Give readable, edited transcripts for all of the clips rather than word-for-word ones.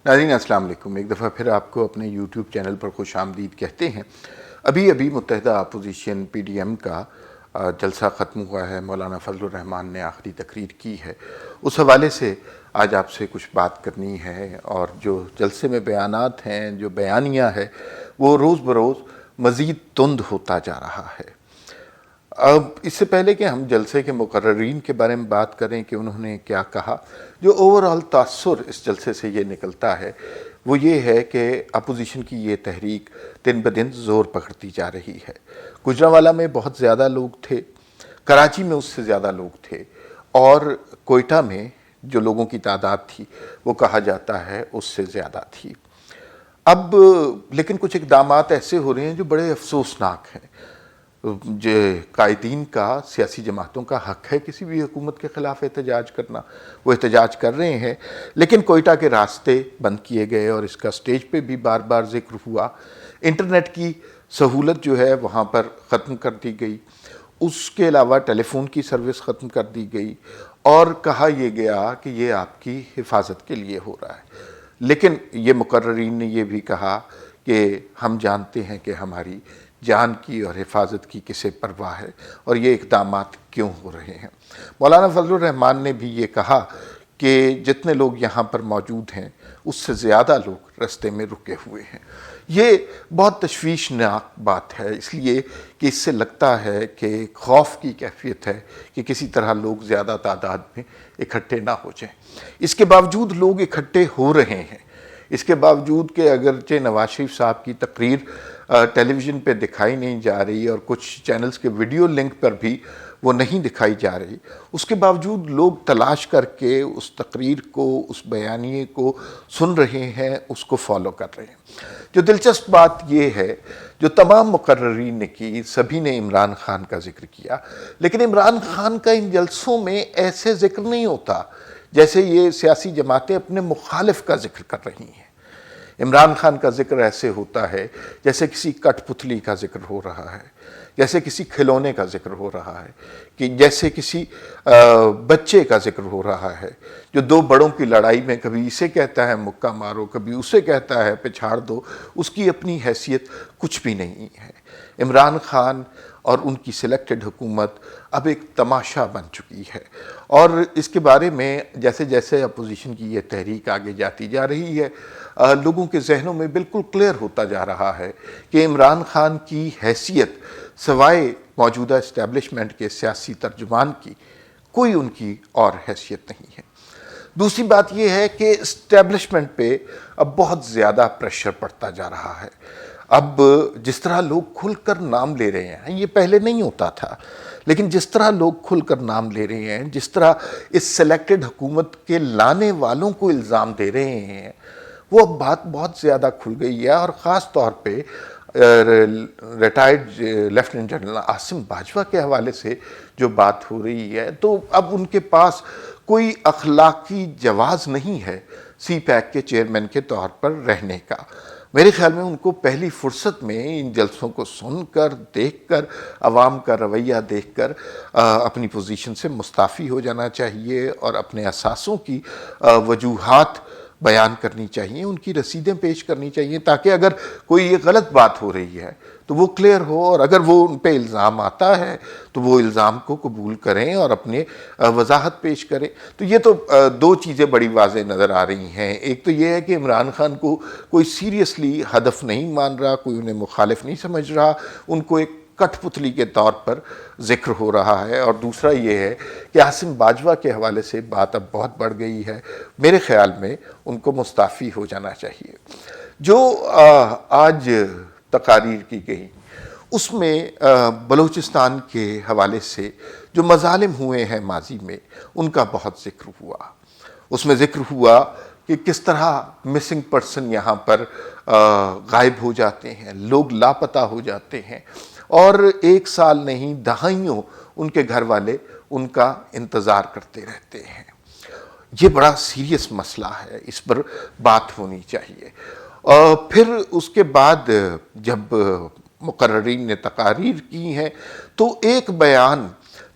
ناظرین السلام علیکم، ایک دفعہ پھر آپ کو اپنے یوٹیوب چینل پر خوش آمدید کہتے ہیں۔ ابھی متحدہ اپوزیشن پی ڈی ایم کا جلسہ ختم ہوا ہے، مولانا فضل الرحمان نے آخری تقریر کی ہے، اس حوالے سے آج آپ سے کچھ بات کرنی ہے۔ اور جو جلسے میں بیانات ہیں، جو بیانیہ ہے، وہ روز بروز مزید تند ہوتا جا رہا ہے۔ اب اس سے پہلے کہ ہم جلسے کے مقررین کے بارے میں بات کریں کہ انہوں نے کیا کہا، جو اوورآل تاثر اس جلسے سے یہ نکلتا ہے وہ یہ ہے کہ اپوزیشن کی یہ تحریک دن بدن زور پکڑتی جا رہی ہے۔ گوجرانوالہ میں بہت زیادہ لوگ تھے، کراچی میں اس سے زیادہ لوگ تھے، اور کوئٹہ میں جو لوگوں کی تعداد تھی وہ کہا جاتا ہے اس سے زیادہ تھی۔ اب لیکن کچھ اقدامات ایسے ہو رہے ہیں جو بڑے افسوسناک ہیں۔ جو قائدین کا، سیاسی جماعتوں کا حق ہے کسی بھی حکومت کے خلاف احتجاج کرنا، وہ احتجاج کر رہے ہیں، لیکن کوئٹہ کے راستے بند کیے گئے اور اس کا سٹیج پہ بھی بار بار ذکر ہوا۔ انٹرنیٹ کی سہولت جو ہے وہاں پر ختم کر دی گئی، اس کے علاوہ ٹیلی فون کی سروس ختم کر دی گئی، اور کہا یہ گیا کہ یہ آپ کی حفاظت کے لیے ہو رہا ہے۔ لیکن یہ مقررین نے یہ بھی کہا کہ ہم جانتے ہیں کہ ہماری جان کی اور حفاظت کی کسے پرواہ ہے، اور یہ اقدامات کیوں ہو رہے ہیں۔ مولانا فضل الرحمان نے بھی یہ کہا کہ جتنے لوگ یہاں پر موجود ہیں اس سے زیادہ لوگ رستے میں رکے ہوئے ہیں۔ یہ بہت تشویشناک بات ہے، اس لیے کہ اس سے لگتا ہے کہ خوف کی کیفیت ہے کہ کسی طرح لوگ زیادہ تعداد میں اکٹھے نہ ہو جائیں۔ اس کے باوجود لوگ اکٹھے ہو رہے ہیں، اس کے باوجود کہ اگرچہ نواز شریف صاحب کی تقریر ٹیلی ویژن پہ دکھائی نہیں جا رہی اور کچھ چینلز کے ویڈیو لنک پر بھی وہ نہیں دکھائی جا رہی، اس کے باوجود لوگ تلاش کر کے اس تقریر کو، اس بیانیے کو سن رہے ہیں، اس کو فالو کر رہے ہیں۔ جو دلچسپ بات یہ ہے جو تمام مقررین نے کی، سبھی نے عمران خان کا ذکر کیا، لیکن عمران خان کا ان جلسوں میں ایسے ذکر نہیں ہوتا جیسے یہ سیاسی جماعتیں اپنے مخالف کا ذکر کر رہی ہیں۔ عمران خان کا ذکر ایسے ہوتا ہے جیسے کسی کٹ پتلی کا ذکر ہو رہا ہے، جیسے کسی کھلونے کا ذکر ہو رہا ہے، کہ جیسے کسی بچے کا ذکر ہو رہا ہے جو دو بڑوں کی لڑائی میں کبھی اسے کہتا ہے مکہ مارو، کبھی اسے کہتا ہے پچھاڑ دو، اس کی اپنی حیثیت کچھ بھی نہیں ہے۔ عمران خان اور ان کی سلیکٹڈ حکومت اب ایک تماشا بن چکی ہے، اور اس کے بارے میں جیسے جیسے اپوزیشن کی یہ تحریک آگے جاتی جا رہی ہے، لوگوں کے ذہنوں میں بالکل کلیئر ہوتا جا رہا ہے کہ عمران خان کی حیثیت سوائے موجودہ اسٹیبلشمنٹ کے سیاسی ترجمان کی کوئی ان کی اور حیثیت نہیں ہے۔ دوسری بات یہ ہے کہ اسٹیبلشمنٹ پہ اب بہت زیادہ پریشر پڑتا جا رہا ہے۔ اب جس طرح لوگ کھل کر نام لے رہے ہیں، یہ پہلے نہیں ہوتا تھا، لیکن جس طرح لوگ کھل کر نام لے رہے ہیں، جس طرح اس سلیکٹڈ حکومت کے لانے والوں کو الزام دے رہے ہیں، وہ اب بات بہت زیادہ کھل گئی ہے۔ اور خاص طور پہ retired lieutenant general Asim Bajwa کے حوالے سے جو بات ہو رہی ہے، تو اب ان کے پاس کوئی اخلاقی جواز نہیں ہے سی پیک کے چیئرمین کے طور پر رہنے کا۔ میرے خیال میں ان کو پہلی فرصت میں ان جلسوں کو سن کر، دیکھ کر، عوام کا رویہ دیکھ کر اپنی پوزیشن سے مستعفی ہو جانا چاہیے، اور اپنے اثاثوں کی وجوہات بیان کرنی چاہیے، ان کی رسیدیں پیش کرنی چاہیے، تاکہ اگر کوئی یہ غلط بات ہو رہی ہے تو وہ کلیئر ہو، اور اگر وہ ان پہ الزام آتا ہے تو وہ الزام کو قبول کریں اور اپنے وضاحت پیش کریں۔ تو یہ تو دو چیزیں بڑی واضح نظر آ رہی ہیں۔ ایک تو یہ ہے کہ عمران خان کو کوئی سیریسلی ہدف نہیں مان رہا، کوئی انہیں مخالف نہیں سمجھ رہا، ان کو ایک کٹ پتلی کے طور پر ذکر ہو رہا ہے۔ اور دوسرا یہ ہے کہ عاصم باجوہ کے حوالے سے بات اب بہت بڑھ گئی ہے، میرے خیال میں ان کو مستعفی ہو جانا چاہیے۔ جو آج تقاریر کی گئی اس میں بلوچستان کے حوالے سے جو مظالم ہوئے ہیں ماضی میں، ان کا بہت ذکر ہوا۔ اس میں ذکر ہوا کہ کس طرح مسنگ پرسن یہاں پر غائب ہو جاتے ہیں، لوگ لاپتہ ہو جاتے ہیں، اور ایک سال نہیں دہائیوں ان کے گھر والے ان کا انتظار کرتے رہتے ہیں۔ یہ بڑا سیریس مسئلہ ہے، اس پر بات ہونی چاہیے۔ پھر اس کے بعد جب مقررین نے تقاریر کی ہیں تو ایک بیان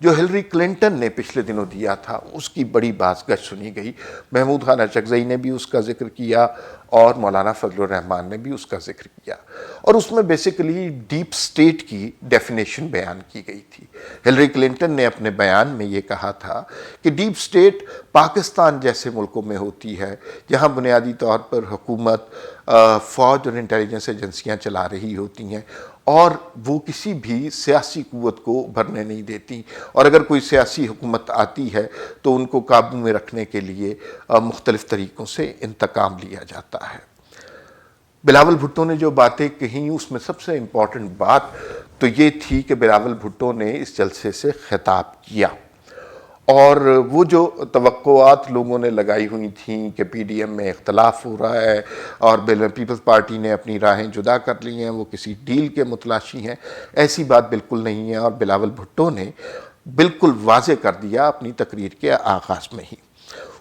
جو ہلری کلنٹن نے پچھلے دنوں دیا تھا اس کی بڑی بازگشت سنی گئی۔ محمود خان اچکزئی نے بھی اس کا ذکر کیا اور مولانا فضل الرحمان نے بھی اس کا ذکر کیا، اور اس میں بیسیکلی ڈیپ سٹیٹ کی ڈیفینیشن بیان کی گئی تھی۔ ہلری کلنٹن نے اپنے بیان میں یہ کہا تھا کہ ڈیپ سٹیٹ پاکستان جیسے ملکوں میں ہوتی ہے جہاں بنیادی طور پر حکومت فوج اور انٹیلیجنس ایجنسیاں چلا رہی ہوتی ہیں، اور وہ کسی بھی سیاسی قوت کو ابھرنے نہیں دیتی، اور اگر کوئی سیاسی حکومت آتی ہے تو ان کو قابو میں رکھنے کے لیے مختلف طریقوں سے انتقام لیا جاتا ہے۔ بلاول بھٹو نے جو باتیں کہیں اس میں سب سے امپورٹنٹ بات تو یہ تھی کہ بلاول بھٹو نے اس جلسے سے خطاب کیا، اور وہ جو توقعات لوگوں نے لگائی ہوئی تھیں کہ پی ڈی ایم میں اختلاف ہو رہا ہے اور پیپلز پارٹی نے اپنی راہیں جدا کر لی ہیں، وہ کسی ڈیل کے متلاشی ہیں، ایسی بات بالکل نہیں ہے، اور بلاول بھٹو نے بالکل واضح کر دیا اپنی تقریر کے آغاز میں ہی۔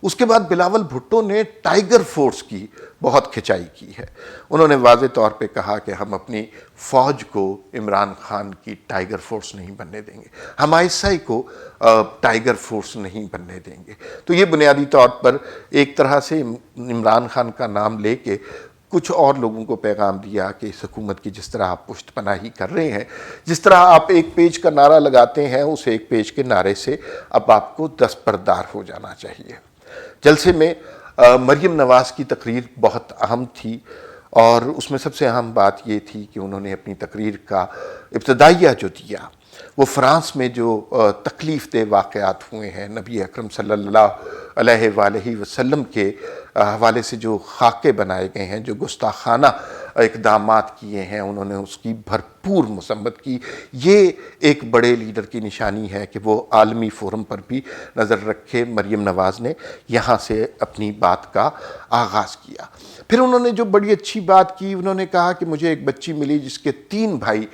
اس کے بعد بلاول بھٹو نے ٹائیگر فورس کی بہت کھچائی کی ہے۔ انہوں نے واضح طور پہ کہا کہ ہم اپنی فوج کو عمران خان کی ٹائیگر فورس نہیں بننے دیں گے، ہم ISI کو ٹائیگر فورس نہیں بننے دیں گے۔ تو یہ بنیادی طور پر ایک طرح سے عمران خان کا نام لے کے کچھ اور لوگوں کو پیغام دیا کہ اس حکومت کی جس طرح آپ پشت پناہی کر رہے ہیں، جس طرح آپ ایک پیج کا نعرہ لگاتے ہیں، اس ایک پیج کے نعرے سے اب آپ کو دستبردار ہو جانا چاہیے۔ جلسے میں مریم نواز کی تقریر بہت اہم تھی، اور اس میں سب سے اہم بات یہ تھی کہ انہوں نے اپنی تقریر کا ابتدائیہ جو دیا وہ فرانس میں جو تکلیف دہ واقعات ہوئے ہیں، نبی اکرم صلی اللہ علیہ وآلہ وسلم کے حوالے سے جو خاکے بنائے گئے ہیں، جو گستاخانہ اقدامات کیے ہیں، انہوں نے اس کی بھرپور مذمت کی۔ یہ ایک بڑے لیڈر کی نشانی ہے کہ وہ عالمی فورم پر بھی نظر رکھے۔ مریم نواز نے یہاں سے اپنی بات کا آغاز کیا۔ پھر انہوں نے جو بڑی اچھی بات کی، انہوں نے کہا کہ مجھے ایک بچی ملی جس کے 3 بھائی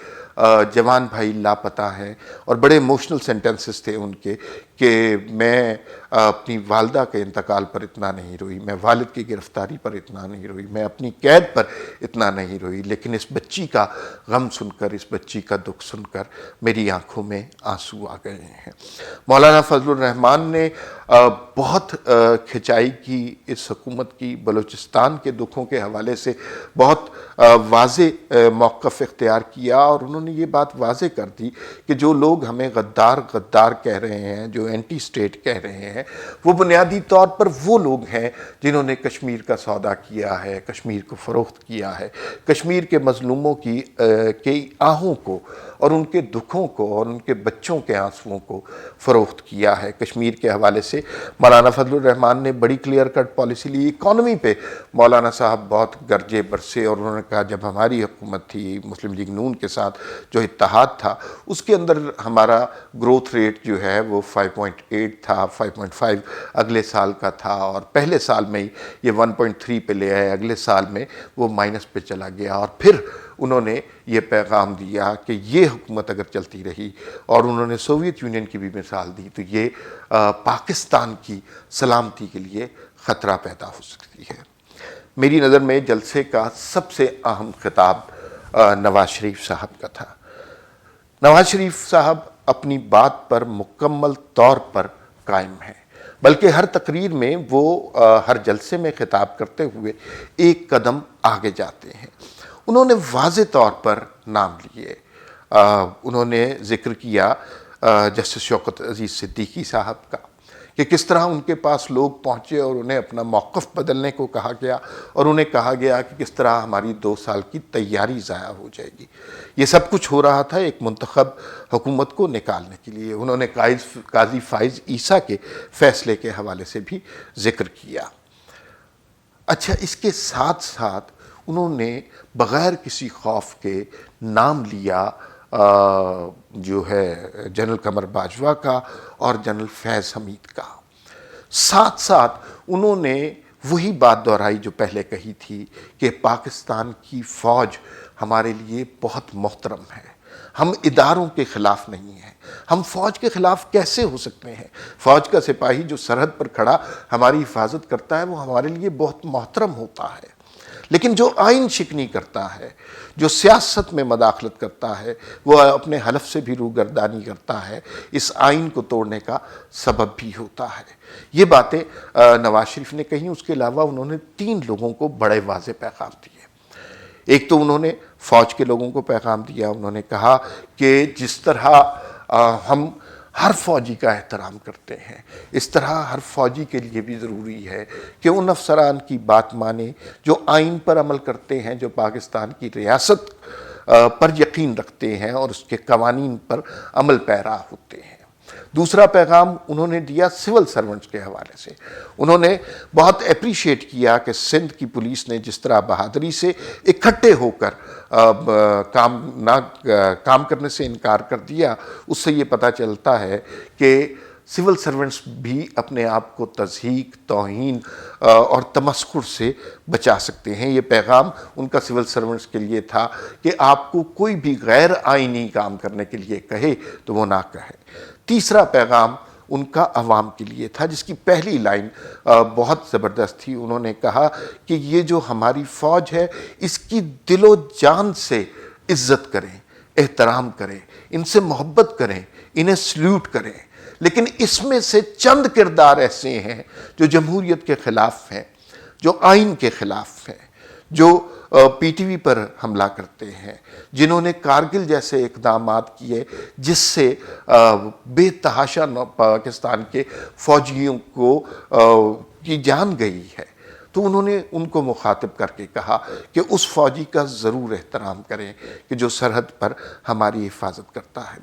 جوان بھائی لاپتہ ہیں، اور بڑے ایموشنل سینٹنسز تھے ان کے کہ میں اپنی والدہ کے انتقال پر اتنا نہیں روئی، میں والد کی گرفتاری پر اتنا نہیں روئی، میں اپنی قید پر اتنا نہیں روئی، لیکن اس بچی کا غم سن کر، اس بچی کا دکھ سن کر میری آنکھوں میں آنسو آ گئے ہیں۔ مولانا فضل الرحمان نے بہت کھچائی کی اس حکومت کی، بلوچستان کے دکھوں کے حوالے سے بہت واضح موقف اختیار کیا، اور انہوں نے یہ بات واضح کر دی کہ جو لوگ ہمیں غدار غدار کہہ رہے ہیں، جو اینٹی اسٹیٹ کہہ رہے ہیں، وہ بنیادی طور پر وہ لوگ ہیں جنہوں نے کشمیر کا سودا کیا ہے، کشمیر کو فروخت کیا ہے، کشمیر کے مظلوموں کی آہوں کو اور ان کے دکھوں کو اور ان کے بچوں کے آنسوؤں کو فروخت کیا ہے۔ کشمیر کے حوالے سے مولانا فضل الرحمان نے بڑی کلیئر کٹ پالیسی لی۔ اکانومی پہ مولانا صاحب بہت گرجے برسے، اور انہوں نے کہا جب ہماری حکومت تھی مسلم لیگ نون کے ساتھ جو اتحاد تھا، اس کے اندر ہمارا گروتھ ریٹ جو ہے وہ 5.8 تھا، 5.5 اگلے سال کا تھا، اور پہلے سال میں ہی یہ 1.3 پہ لے آئے، اگلے سال میں وہ مائنس پہ چلا گیا۔ اور پھر انہوں نے یہ پیغام دیا کہ یہ حکومت اگر چلتی رہی، اور انہوں نے سوویت یونین کی بھی مثال دی، تو یہ پاکستان کی سلامتی کے لیے خطرہ پیدا ہو سکتی ہے۔ میری نظر میں جلسے کا سب سے اہم خطاب نواز شریف صاحب کا تھا۔ نواز شریف صاحب اپنی بات پر مکمل طور پر قائم ہیں، بلکہ ہر تقریر میں وہ ہر جلسے میں خطاب کرتے ہوئے ایک قدم آگے جاتے ہیں۔ انہوں نے واضح طور پر نام لیے، انہوں نے ذکر کیا جسٹس شوکت عزیز صدیقی صاحب کا، کہ کس طرح ان کے پاس لوگ پہنچے اور انہیں اپنا موقف بدلنے کو کہا گیا، اور انہیں کہا گیا کہ کس طرح ہماری 2 سال کی تیاری ضائع ہو جائے گی۔ یہ سب کچھ ہو رہا تھا ایک منتخب حکومت کو نکالنے کے لیے۔ انہوں نے قاضی فائز عیسیٰ کے فیصلے کے حوالے سے بھی ذکر کیا۔ اچھا، اس کے ساتھ ساتھ انہوں نے بغیر کسی خوف کے نام لیا جو ہے جنرل قمر باجوہ کا اور جنرل فیض حمید کا۔ ساتھ ساتھ انہوں نے وہی بات دہرائی جو پہلے کہی تھی کہ پاکستان کی فوج ہمارے لیے بہت محترم ہے، ہم اداروں کے خلاف نہیں ہیں، ہم فوج کے خلاف کیسے ہو سکتے ہیں؟ فوج کا سپاہی جو سرحد پر کھڑا ہماری حفاظت کرتا ہے وہ ہمارے لیے بہت محترم ہوتا ہے، لیکن جو آئین شکنی کرتا ہے، جو سیاست میں مداخلت کرتا ہے، وہ اپنے حلف سے بھی روگردانی کرتا ہے، اس آئین کو توڑنے کا سبب بھی ہوتا ہے۔ یہ باتیں نواز شریف نے کہیں، اس کے علاوہ انہوں نے 3 لوگوں کو بڑے واضح پیغام دیے۔ ایک تو انہوں نے فوج کے لوگوں کو پیغام دیا، انہوں نے کہا کہ جس طرح ہم ہر فوجی کا احترام کرتے ہیں، اس طرح ہر فوجی کے لیے بھی ضروری ہے کہ ان افسران کی بات مانے جو آئین پر عمل کرتے ہیں، جو پاکستان کی ریاست پر یقین رکھتے ہیں اور اس کے قوانین پر عمل پیرا ہوتے ہیں۔ دوسرا پیغام انہوں نے دیا سول سرونٹس کے حوالے سے۔ انہوں نے بہت اپریشیٹ کیا کہ سندھ کی پولیس نے جس طرح بہادری سے اکٹھے ہو کر کام کرنے سے انکار کر دیا، اس سے یہ پتہ چلتا ہے کہ سول سرونٹس بھی اپنے آپ کو تضحیک، توہین اور تمسخر سے بچا سکتے ہیں۔ یہ پیغام ان کا سول سرونٹس کے لیے تھا کہ آپ کو کوئی بھی غیر آئینی کام کرنے کے لیے کہے تو وہ نہ کہے۔ تیسرا پیغام ان کا عوام کے لیے تھا، جس کی پہلی لائن بہت زبردست تھی۔ انہوں نے کہا کہ یہ جو ہماری فوج ہے، اس کی دل و جان سے عزت کریں، احترام کریں، ان سے محبت کریں، انہیں سلیوٹ کریں، لیکن اس میں سے چند کردار ایسے ہیں جو جمہوریت کے خلاف ہیں، جو آئین کے خلاف ہیں، جو پی ٹی وی پر حملہ کرتے ہیں، جنہوں نے کارگل جیسے اقدامات کیے جس سے بے تحاشا پاکستان کے فوجیوں کی جان گئی ہے۔ تو انہوں نے ان کو مخاطب کر کے کہا کہ اس فوجی کا ضرور احترام کریں کہ جو سرحد پر ہماری حفاظت کرتا ہے۔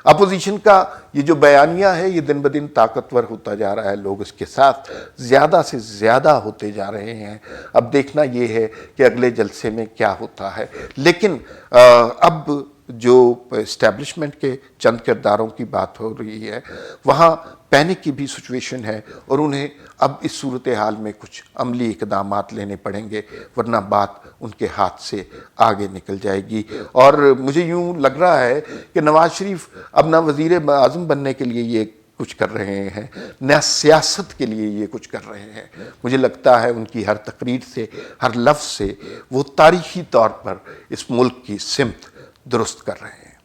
اپوزیشن کا یہ جو بیانیہ ہے، یہ دن بدن طاقتور ہوتا جا رہا ہے، لوگ اس کے ساتھ زیادہ سے زیادہ ہوتے جا رہے ہیں۔ اب دیکھنا یہ ہے کہ اگلے جلسے میں کیا ہوتا ہے، لیکن اب جو اسٹیبلشمنٹ کے چند کرداروں کی بات ہو رہی ہے، وہاں پینک کی بھی سچویشن ہے اور انہیں اب اس صورتحال میں کچھ عملی اقدامات لینے پڑیں گے، ورنہ بات ان کے ہاتھ سے آگے نکل جائے گی۔ اور مجھے یوں لگ رہا ہے کہ نواز شریف اب نہ وزیر اعظم بننے کے لیے یہ کچھ کر رہے ہیں، نہ سیاست کے لیے یہ کچھ کر رہے ہیں۔ مجھے لگتا ہے ان کی ہر تقریر سے، ہر لفظ سے وہ تاریخی طور پر اس ملک کی سمت درست کر رہے ہیں۔